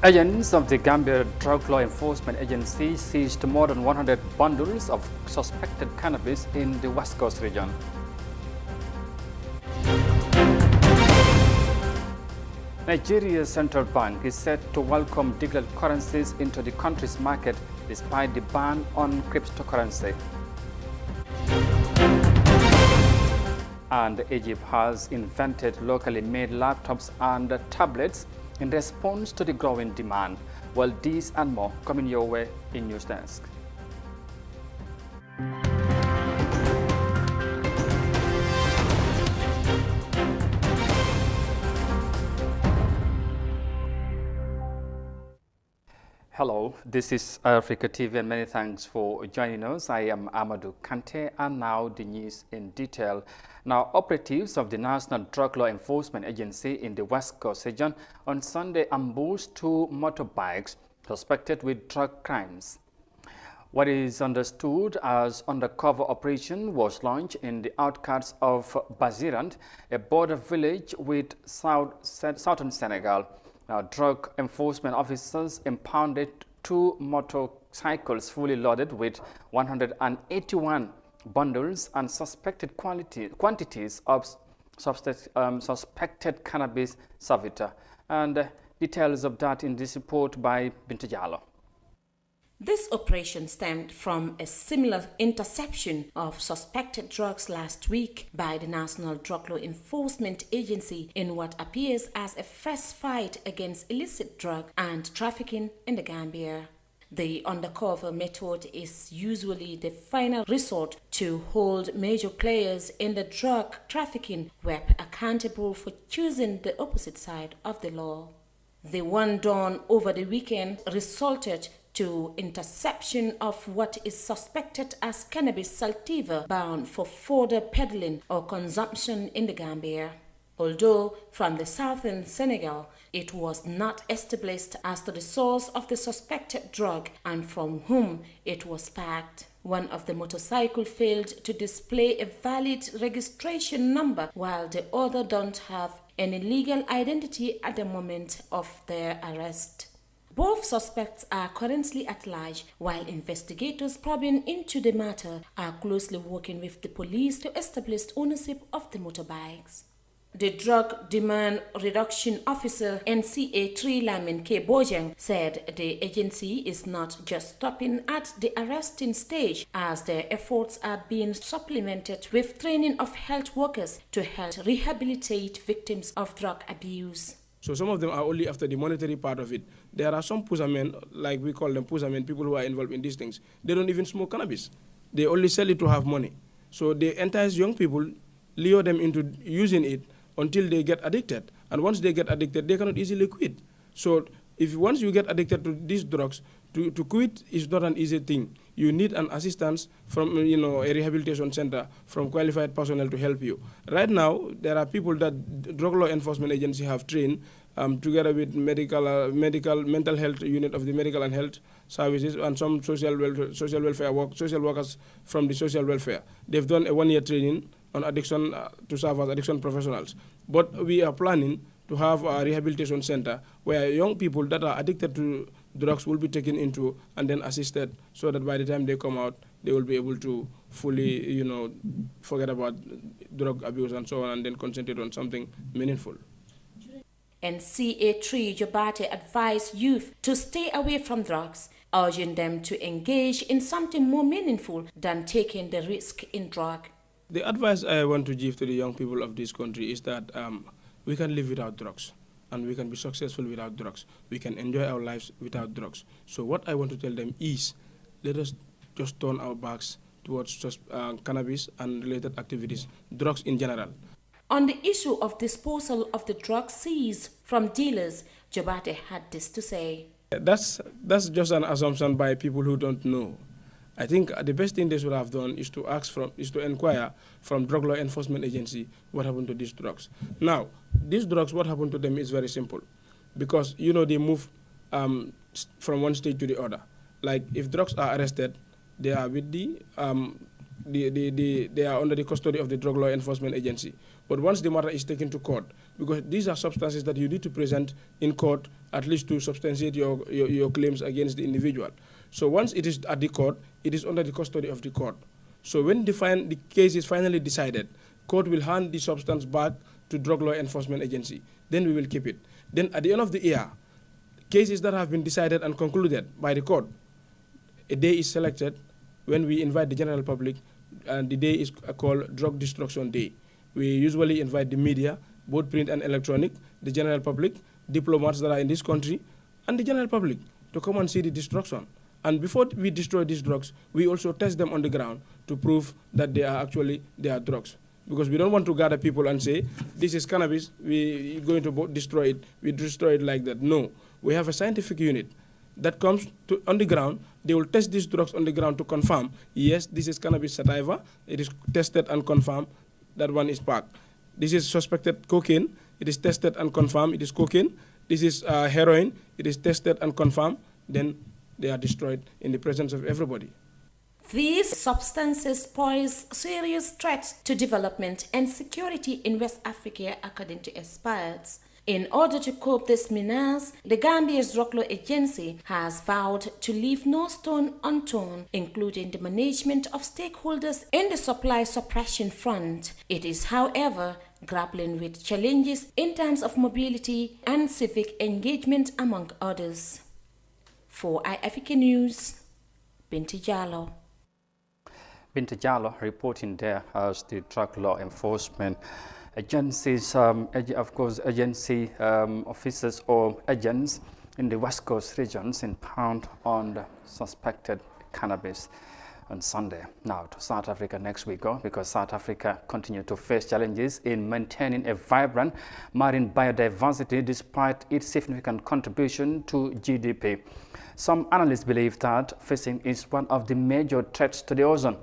Agents of the Gambia Drug Law Enforcement Agency seized more than 100 bundles of suspected cannabis in the West Coast region. Nigeria's central bank is set to welcome digital currencies into the country's market despite the ban on cryptocurrency. And Egypt has invented locally made laptops and tablets in response to the growing demand. Well, these and more coming your way in News Desk. Hello, this is Africa TV and many thanks for joining us. I am Amadou Kante and now the news in detail. Now, operatives of the National Drug Law Enforcement Agency in the West Coast region on Sunday ambushed two motorbikes suspected with drug crimes. What is understood as undercover operation was launched in the outskirts of Bazirand, a border village with southern Senegal. Now, drug enforcement officers impounded two motorcycles fully loaded with 181 bundles and suspected quantities of suspected cannabis sativa. And details of that in this report by Binta Jallo. This operation stemmed from a similar interception of suspected drugs last week by the National Drug Law Enforcement Agency in what appears as a first fight against illicit drug and trafficking in the Gambia. The undercover method is usually the final resort to hold major players in the drug trafficking web accountable for choosing the opposite side of the law. The one done over the weekend resulted to interception of what is suspected as cannabis sativa bound for further peddling or consumption in the Gambia. Although from the southern Senegal, it was not established as to the source of the suspected drug and from whom it was packed. One of the motorcycles failed to display a valid registration number, while the other don't have any legal identity at the moment of their arrest. Both suspects are currently at large, while investigators probing into the matter are closely working with the police to establish ownership of the motorbikes. The Drug Demand Reduction Officer NCA3 Lamin K. Bojang said the agency is not just stopping at the arresting stage, as their efforts are being supplemented with training of health workers to help rehabilitate victims of drug abuse. So some of them are only after the monetary part of it. There are some pusa men, like we call them pusa men, people who are involved in these things. They don't even smoke cannabis. They only sell it to have money. So they entice young people, lure them into using it until they get addicted. And once they get addicted, they cannot easily quit. So once you get addicted to these drugs, to quit is not an easy thing. You need an assistance from a rehabilitation center, from qualified personnel to help you. Right now, there are people that Drug Law Enforcement Agency have trained together with mental health unit of the Medical and Health Services and some social workers from the social welfare. They've done a one-year training on addiction to serve as addiction professionals. But we are planning to have a rehabilitation center where young people that are addicted to drugs will be taken into and then assisted so that by the time they come out, they will be able to fully, forget about drug abuse and so on and then concentrate on something meaningful. NCA3 Jobate advised youth to stay away from drugs, urging them to engage in something more meaningful than taking the risk in drug. The advice I want to give to the young people of this country is that we can live without drugs and we can be successful without drugs. We can enjoy our lives without drugs. So what I want to tell them is, let us just turn our backs towards cannabis and related activities, drugs in general. On the issue of disposal of the drugs seized from dealers, Jobate had this to say. That's just an assumption by people who don't know. I think the best thing they should have done is to inquire from Drug Law Enforcement Agency what happened to these drugs. Now, these drugs, what happened to them is very simple, because they move from one state to the other. Like if drugs are arrested, they are with they are under the custody of the Drug Law Enforcement Agency. But once the matter is taken to court, because these are substances that you need to present in court at least to substantiate your claims against the individual. So once it is at the court, it is under the custody of the court. So when the case is finally decided, court will hand the substance back to Drug Law Enforcement Agency. Then we will keep it. Then at the end of the year, cases that have been decided and concluded by the court, a day is selected when we invite the general public, and the day is called Drug Destruction Day. We usually invite the media, both print and electronic, the general public, diplomats that are in this country, and the general public to come and see the destruction. And before we destroy these drugs, we also test them on the ground to prove that they are drugs. Because we don't want to gather people and say, this is cannabis, we're going to destroy it, we destroy it like that. No, we have a scientific unit that comes on the ground. They will test these drugs on the ground to confirm, yes, this is cannabis sativa, it is tested and confirmed, that one is packed. This is suspected cocaine, it is tested and confirmed, it is cocaine. This is heroin, it is tested and confirmed, then they are destroyed in the presence of everybody. These substances pose serious threats to development and security in West Africa, according to experts. In order to cope this menace, the Gambia's Drug Law Agency has vowed to leave no stone unturned, including the management of stakeholders in the supply suppression front. It is, however, grappling with challenges in terms of mobility and civic engagement, among others. For iAfrica News, Binti Jallo. Binti Jallo reporting there as the Drug Law Enforcement Agencies, agency officers or agents in the West Coast regions impound on the suspected cannabis on Sunday. Now to South Africa next week, because South Africa continues to face challenges in maintaining a vibrant marine biodiversity despite its significant contribution to GDP. Some analysts believe that fishing is one of the major threats to the ozone.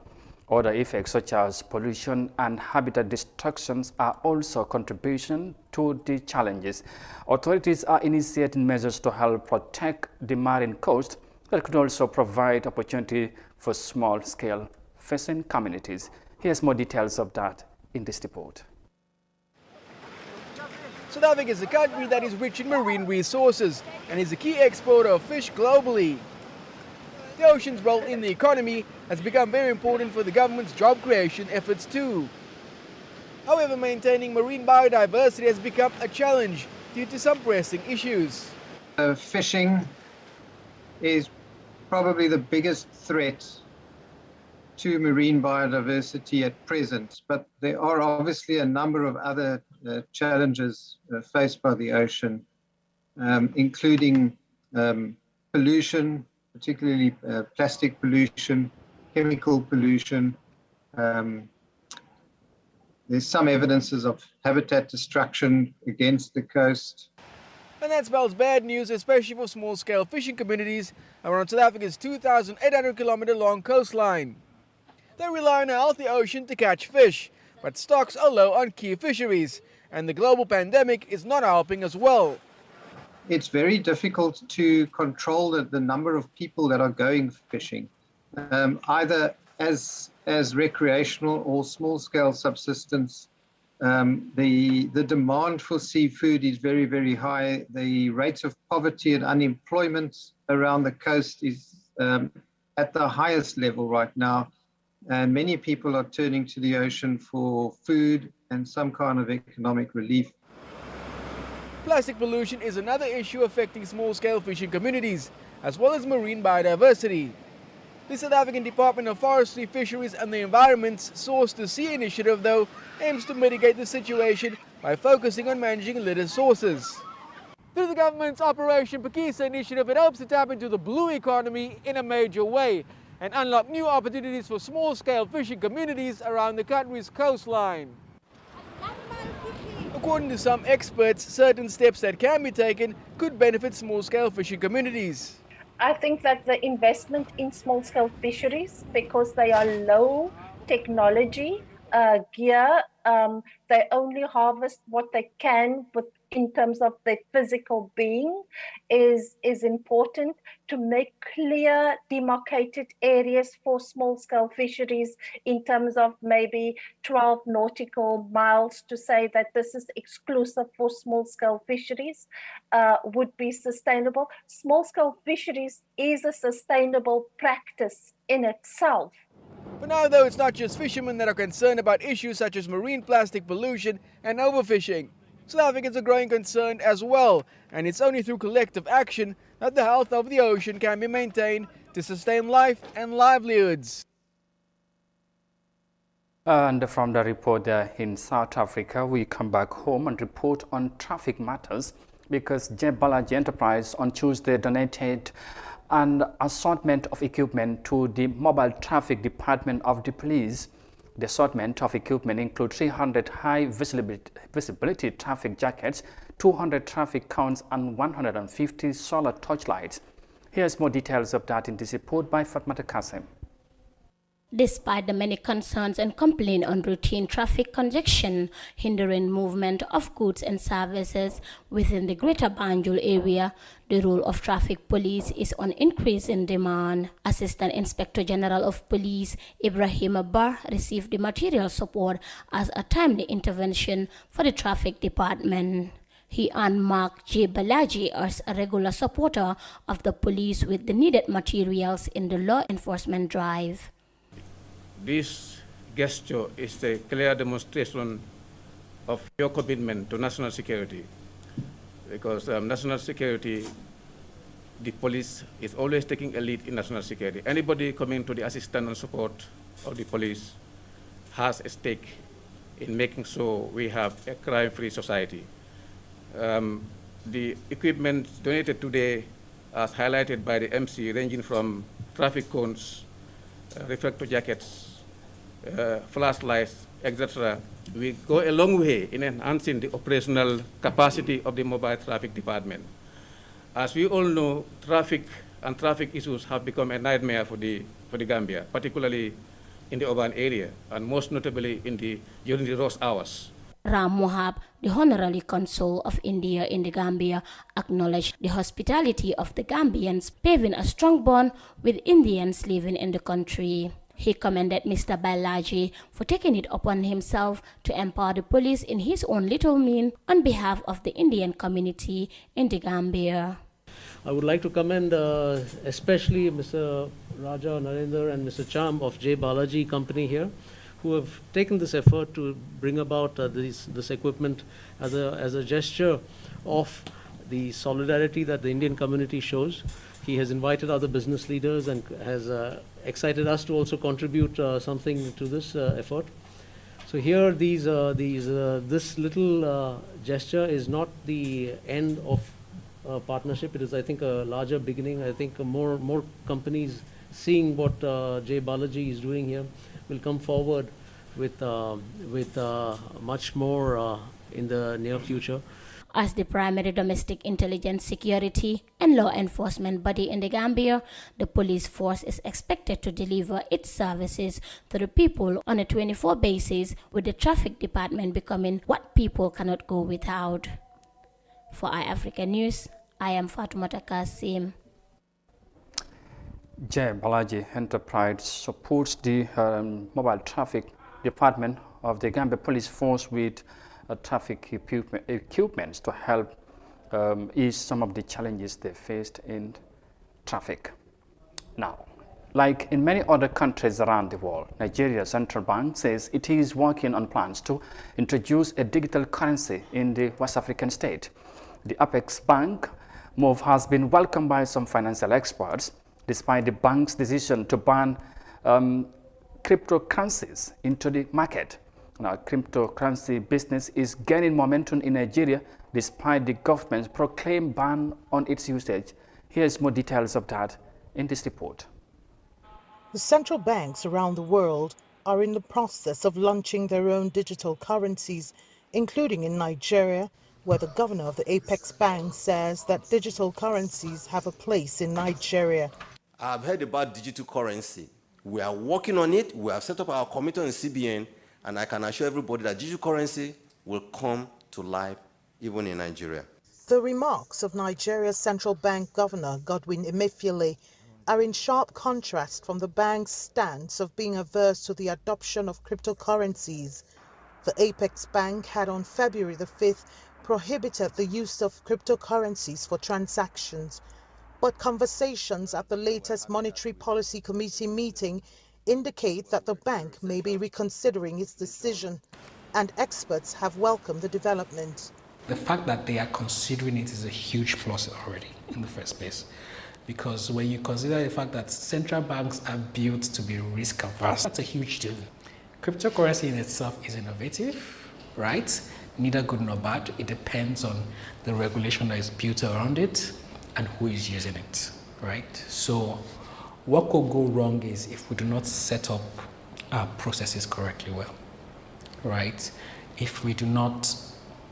Other effects such as pollution and habitat destructions are also contribution to the challenges. Authorities are initiating measures to help protect the marine coast that could also provide opportunity for small-scale fishing communities. Here's more details of that in this report. South Africa is a country that is rich in marine resources and is a key exporter of fish globally. The ocean's role in the economy has become very important for the government's job creation efforts too. However, maintaining marine biodiversity has become a challenge due to some pressing issues. Fishing is probably the biggest threat to marine biodiversity at present, but there are obviously a number of other challenges faced by the ocean, including pollution, particularly plastic pollution, chemical pollution. There's some evidences of habitat destruction against the coast. And that spells bad news, especially for small-scale fishing communities around South Africa's 2,800-kilometer long coastline. They rely on a healthy ocean to catch fish, but stocks are low on key fisheries, and the global pandemic is not helping as well. It's very difficult to control the number of people that are going fishing, either as recreational or small-scale subsistence. The demand for seafood is very, very high. The rates of poverty and unemployment around the coast is at the highest level right now. And many people are turning to the ocean for food and some kind of economic relief. Plastic pollution is another issue affecting small-scale fishing communities, as well as marine biodiversity. The South African Department of Forestry, Fisheries and the Environment's Source to Sea initiative, though, aims to mitigate the situation by focusing on managing litter sources. Through the government's Operation Phakisa initiative, it hopes to tap into the blue economy in a major way and unlock new opportunities for small-scale fishing communities around the country's coastline. According to some experts, certain steps that can be taken could benefit small-scale fishing communities. I think that the investment in small-scale fisheries, because they are low technology gear, they only harvest what they can with in terms of their physical being is important, to make clear demarcated areas for small-scale fisheries in terms of maybe 12 nautical miles to say that this is exclusive for small-scale fisheries would be sustainable. Small-scale fisheries is a sustainable practice in itself. For now, though, it's not just fishermen that are concerned about issues such as marine plastic pollution and overfishing. South Africans are growing concerned as well, and it's only through collective action that the health of the ocean can be maintained to sustain life and livelihoods. And from the report there in South Africa, we come back home and report on traffic matters because J. Balaji Enterprise on Tuesday donated an assortment of equipment to the Mobile Traffic Department of the Police. The assortment of equipment includes 300 high visibility traffic jackets, 200 traffic cones, and 150 solar torchlights. Here's more details of that in this report by Fatmata Kasim. Despite the many concerns and complaints on routine traffic congestion hindering movement of goods and services within the Greater Banjul area, the role of traffic police is on increase in demand. Assistant Inspector General of Police Ibrahim Abbar received the material support as a timely intervention for the traffic department. He unmarked J. Balaji as a regular supporter of the police with the needed materials in the law enforcement drive. This gesture is a clear demonstration of your commitment to national security, because national security, the police is always taking a lead in national security. Anybody coming to the assistance and support of the police has a stake in making sure we have a crime-free society. The equipment donated today, as highlighted by the MC, ranging from traffic cones, reflector jackets, flashlights, etc., we go a long way in enhancing the operational capacity of the mobile traffic department. As we all know, traffic and traffic issues have become a nightmare for the Gambia, particularly in the urban area, and most notably during the rush hours. Ram Mohab, the Honorary Consul of India in the Gambia, acknowledged the hospitality of the Gambians, paving a strong bond with Indians living in the country. He commended Mr. Balaji for taking it upon himself to empower the police in his own little means on behalf of the Indian community in the Gambia. I would like to commend especially Mr. Raja Narendra and Mr. Cham of J. Balaji Company here, who have taken this effort to bring about this equipment as a gesture of the solidarity that the Indian community shows. He has invited other business leaders and has excited us to also contribute something to this effort. So here, this little gesture is not the end of partnership. It is, I think, a larger beginning. I think more companies seeing what J. Balaji is doing here will come forward with much more in the near future. As the primary domestic intelligence, security, and law enforcement body in the Gambia, the police force is expected to deliver its services to the people on a 24 basis, with the traffic department becoming what people cannot go without. For iAfrica News, I am Fatoumata Kasim. J. Balaji Enterprise supports the mobile traffic department of the Gambia Police Force with traffic equipment to help ease some of the challenges they faced in traffic. Now, like in many other countries around the world, Nigeria's central bank says it is working on plans to introduce a digital currency in the West African state. The Apex Bank move has been welcomed by some financial experts, despite the bank's decision to ban cryptocurrencies into the market. Now, cryptocurrency business is gaining momentum in Nigeria despite the government's proclaimed ban on its usage. Here's more details of that in this report. The central banks around the world are in the process of launching their own digital currencies, including in Nigeria, where the governor of the Apex Bank says that digital currencies have a place in Nigeria. I've heard about digital currency. We are working on it. We have set up our committee on CBN, and I can assure everybody that digital currency will come to life even in Nigeria. The remarks of Nigeria's central bank governor, Godwin Emefiele, are in sharp contrast from the bank's stance of being averse to the adoption of cryptocurrencies. The Apex Bank had on February the 5th prohibited the use of cryptocurrencies for transactions, but conversations at the latest Monetary Policy Committee meeting indicate that the bank may be reconsidering its decision, and experts have welcomed the development. The fact that they are considering it is a huge plus already in the first place, because when you consider the fact that central banks are built to be risk averse, that's a huge deal. Cryptocurrency in itself is innovative, right? Neither good nor bad. It depends on the regulation that is built around it and who is using it, right? So what could go wrong is if we do not set up our processes correctly well, right? If we do not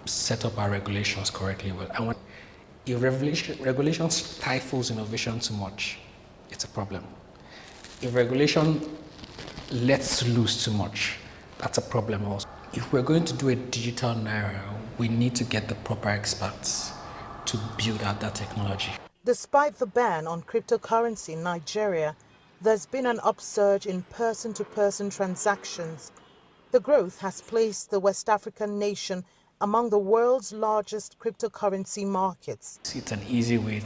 set up our regulations correctly well. And when if regulation stifles innovation too much, it's a problem. If regulation lets loose too much, that's a problem also. If we're going to do a digital naira, we need to get the proper experts to build out that technology. Despite the ban on cryptocurrency in Nigeria, there's been an upsurge in person-to-person transactions. The growth has placed the West African nation among the world's largest cryptocurrency markets. It's an easy way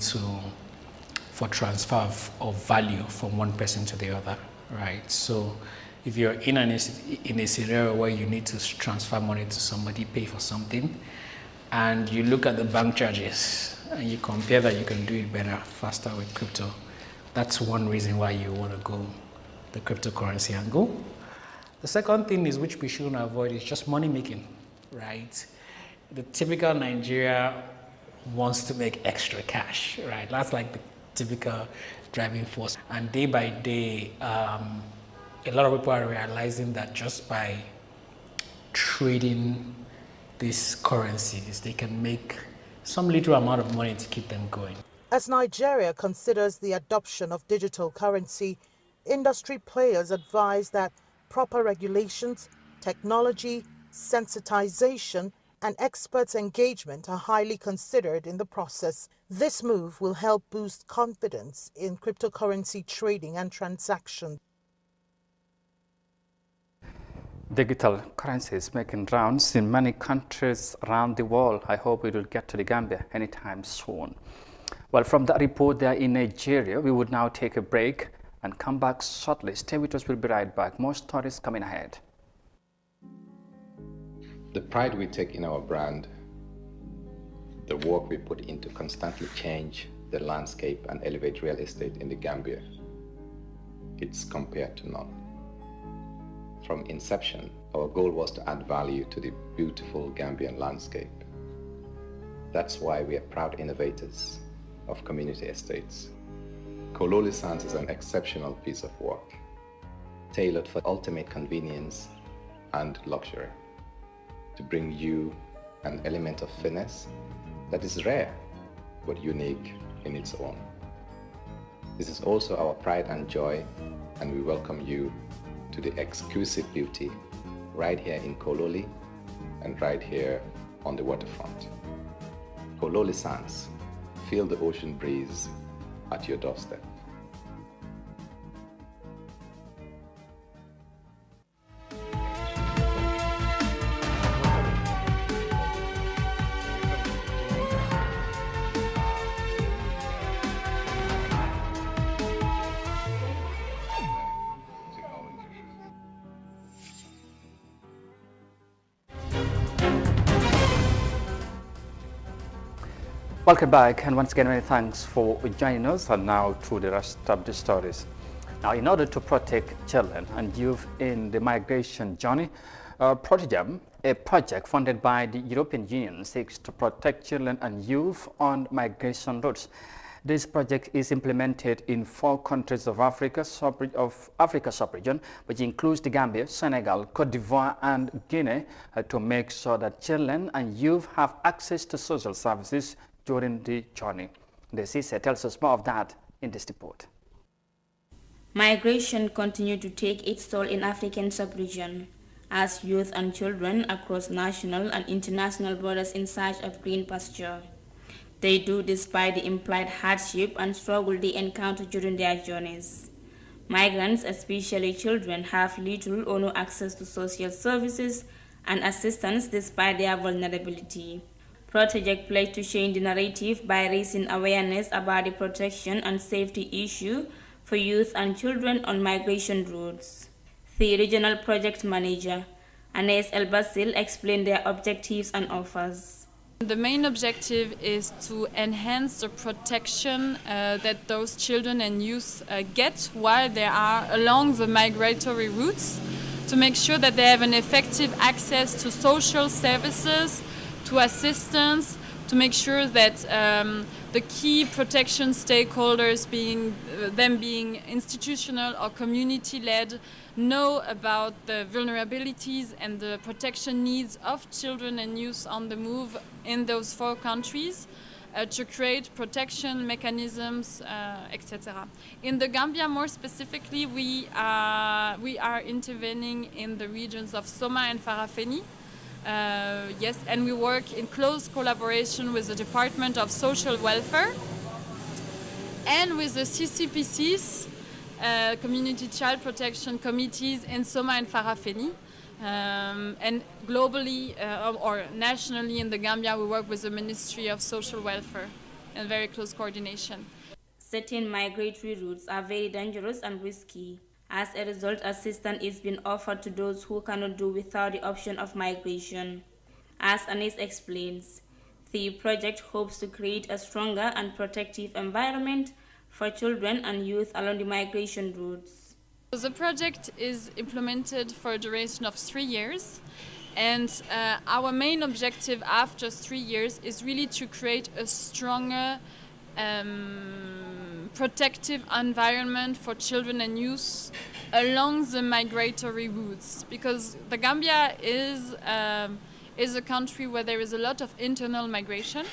for transfer of value from one person to the other, right? So if you're in a scenario where you need to transfer money to somebody, pay for something, and you look at the bank charges and you compare that, you can do it better, faster with crypto. That's one reason why you want to go the cryptocurrency angle. The second thing is, which we shouldn't avoid, is just money making, right? The typical Nigeria wants to make extra cash, right? That's like the typical driving force. And day by day, a lot of people are realizing that just by trading these currencies, they can make some little amount of money to keep them going. As Nigeria considers the adoption of digital currency, industry players advise that proper regulations, technology, sensitization, and experts' engagement are highly considered in the process. This move will help boost confidence in cryptocurrency trading and transactions. Digital currencies making rounds in many countries around the world. I hope it will get to the Gambia anytime soon. Well, from that report there in Nigeria, we would now take a break and come back shortly. Stay with us, we'll be right back. More stories coming ahead. The pride we take in our brand, the work we put into constantly change the landscape and elevate real estate in the Gambia, it's compared to none. From inception, our goal was to add value to the beautiful Gambian landscape. That's why we are proud innovators of community estates. Kololi Sands is an exceptional piece of work, tailored for ultimate convenience and luxury, to bring you an element of finesse that is rare but unique in its own. This is also our pride and joy, and we welcome you to the exquisite beauty right here in Kololi and right here on the waterfront. Kololi Sands, feel the ocean breeze at your doorstep. Welcome back, and once again, many thanks for joining us, and now to the rest of the stories. Now, in order to protect children and youth in the migration journey, Protegem, a project funded by the European Union, seeks to protect children and youth on migration routes. This project is implemented in 4 countries of Africa sub-region, which includes the Gambia, Senegal, Cote d'Ivoire, and Guinea, to make sure that children and youth have access to social services during the journey. The CISA tells us more of that in this report. Migration continued to take its toll in African sub-region. as youth and children across national and international borders in search of green pasture. They do despite the implied hardship and struggle they encounter during their journeys. Migrants, especially children, have little or no access to social services and assistance despite their vulnerability. Proteject pledged to change the narrative by raising awareness about the protection and safety issue for youth and children on migration routes. The regional project manager, Anais El Basil, explained their objectives and offers. The main objective is to enhance the protection that those children and youth get while they are along the migratory routes, to make sure that they have an effective access to social services, to assistance, to make sure that the key protection stakeholders, being institutional or community-led, know about the vulnerabilities and the protection needs of children and youth on the move in those 4 countries, to create protection mechanisms, etc. In the Gambia, more specifically, we are intervening in the regions of Soma and Farafeni. Yes, and we work in close collaboration with the Department of Social Welfare and with the CCPCs, Community Child Protection Committees in Soma and Farafeni. And globally or nationally in the Gambia, we work with the Ministry of Social Welfare in very close coordination. Certain migratory routes are very dangerous and risky. As a result, assistance is being offered to those who cannot do without the option of migration. As Anis explains, the project hopes to create a stronger and protective environment for children and youth along the migration routes. The project is implemented for a duration of 3 years, and our main objective after 3 years is really to create a stronger protective environment for children and youth along the migratory routes, because the Gambia is a country where there is a lot of internal migration.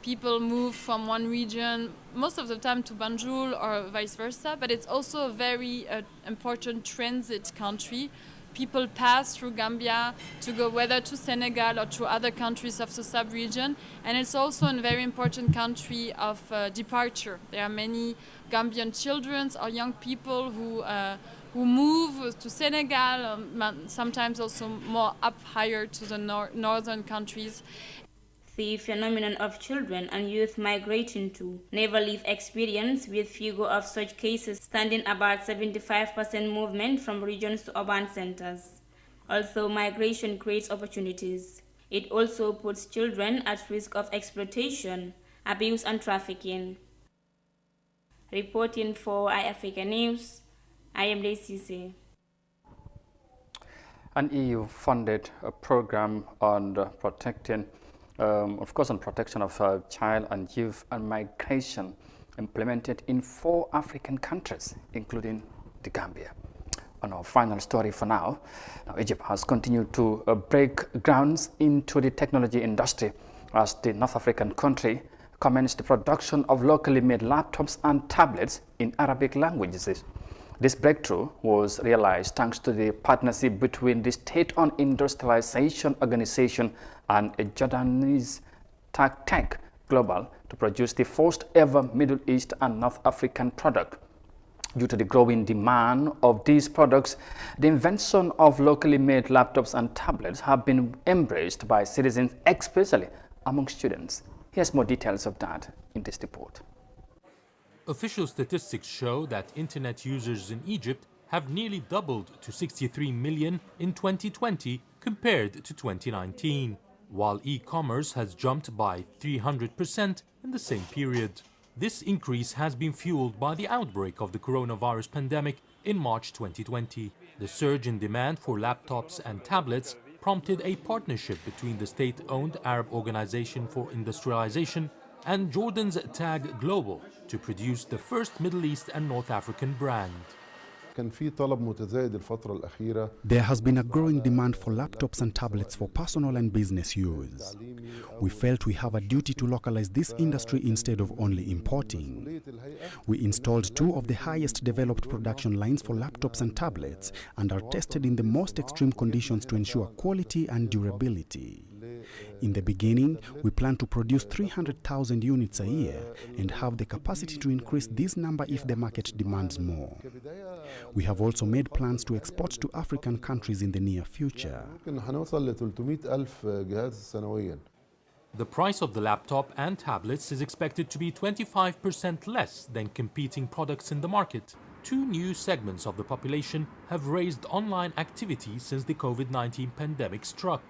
People move from one region, most of the time to Banjul or vice versa, but it's also a very important transit country. People pass through Gambia to go whether to Senegal or to other countries of the sub-region, and it's also a very important country of departure. There are many Gambian children or young people who move to Senegal, sometimes also more up higher to the northern countries. The phenomenon of children and youth migrating to never leave experience, with figure of such cases standing about 75% movement from regions to urban centers. Although migration creates opportunities, it also puts children at risk of exploitation, abuse and trafficking. Reporting for iAfrica News, I am Daisy. An EU-funded program on protecting on protection of child and youth and migration, implemented in 4 African countries, including the Gambia. On our final story for now, Egypt has continued to break grounds into the technology industry as the North African country commenced the production of locally made laptops and tablets in Arabic languages. This breakthrough was realized thanks to the partnership between the State-owned Industrialization Organization and a Jordanese Tech Global to produce the first ever Middle East and North African product. Due to the growing demand of these products, the invention of locally made laptops and tablets have been embraced by citizens, especially among students. Here's more details of that in this report. Official statistics show that internet users in Egypt have nearly doubled to 63 million in 2020 compared to 2019, while e-commerce has jumped by 300% in the same period. This increase has been fueled by the outbreak of the coronavirus pandemic in March 2020. The surge in demand for laptops and tablets prompted a partnership between the state-owned Arab Organization for Industrialization and Jordan's Tag Global to produce the first Middle East and North African brand. There has been a growing demand for laptops and tablets for personal and business use. We felt we have a duty to localize this industry instead of only importing. We installed 2 of the highest developed production lines for laptops and tablets and are tested in the most extreme conditions to ensure quality and durability. In the beginning, we plan to produce 300,000 units a year and have the capacity to increase this number if the market demands more. We have also made plans to export to African countries in the near future. The price of the laptop and tablets is expected to be 25% less than competing products in the market. 2 new segments of the population have raised online activity since the COVID-19 pandemic struck.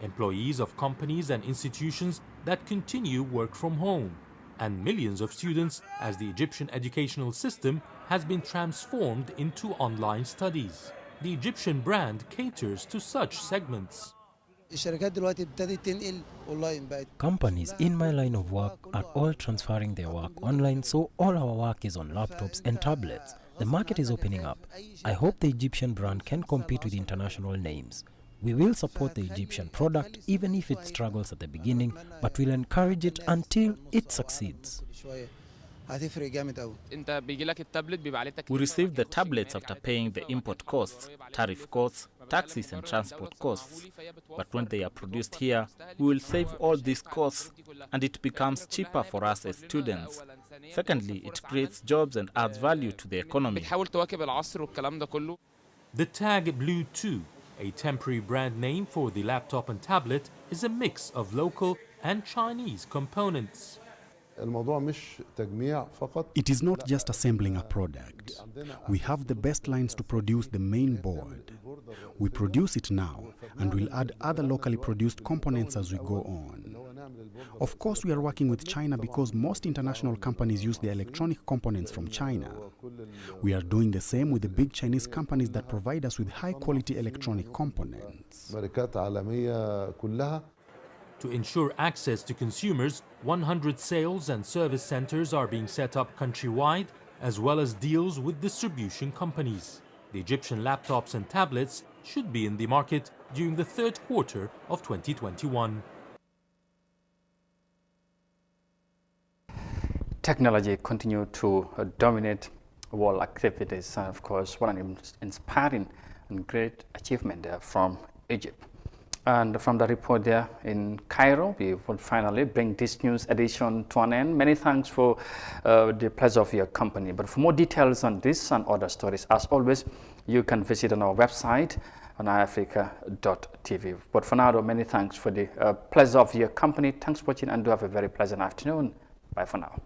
Employees of companies and institutions that continue work from home, and millions of students as the Egyptian educational system has been transformed into online studies. The Egyptian brand caters to such segments. Companies in my line of work are all transferring their work online, so all our work is on laptops and tablets. The market is opening up. I hope the Egyptian brand can compete with international names. We will support the Egyptian product even if it struggles at the beginning, but we'll encourage it until it succeeds. We receive the tablets after paying the import costs, tariff costs, taxes and transport costs. But when they are produced here, we will save all these costs and it becomes cheaper for us as students. Secondly, it creates jobs and adds value to the economy. The Tag Blue 2, a temporary brand name for the laptop and tablet, is a mix of local and Chinese components. It is not just assembling a product. We have the best lines to produce the main board. We produce it now and will add other locally produced components as we go on. Of course, we are working with China because most international companies use the electronic components from China. We are doing the same with the big Chinese companies that provide us with high-quality electronic components. To ensure access to consumers, 100 sales and service centers are being set up countrywide, as well as deals with distribution companies. The Egyptian laptops and tablets should be in the market during the 3rd quarter of 2021. Technology continues to dominate world activities, and of course, what an inspiring and great achievement there from Egypt. And from the report there in Cairo, we will finally bring this news edition to an end. Many thanks for the pleasure of your company. But for more details on this and other stories, as always, you can visit on our website on iAfrica.tv. But for now, though, many thanks for the pleasure of your company. Thanks for watching and do have a very pleasant afternoon. Bye for now.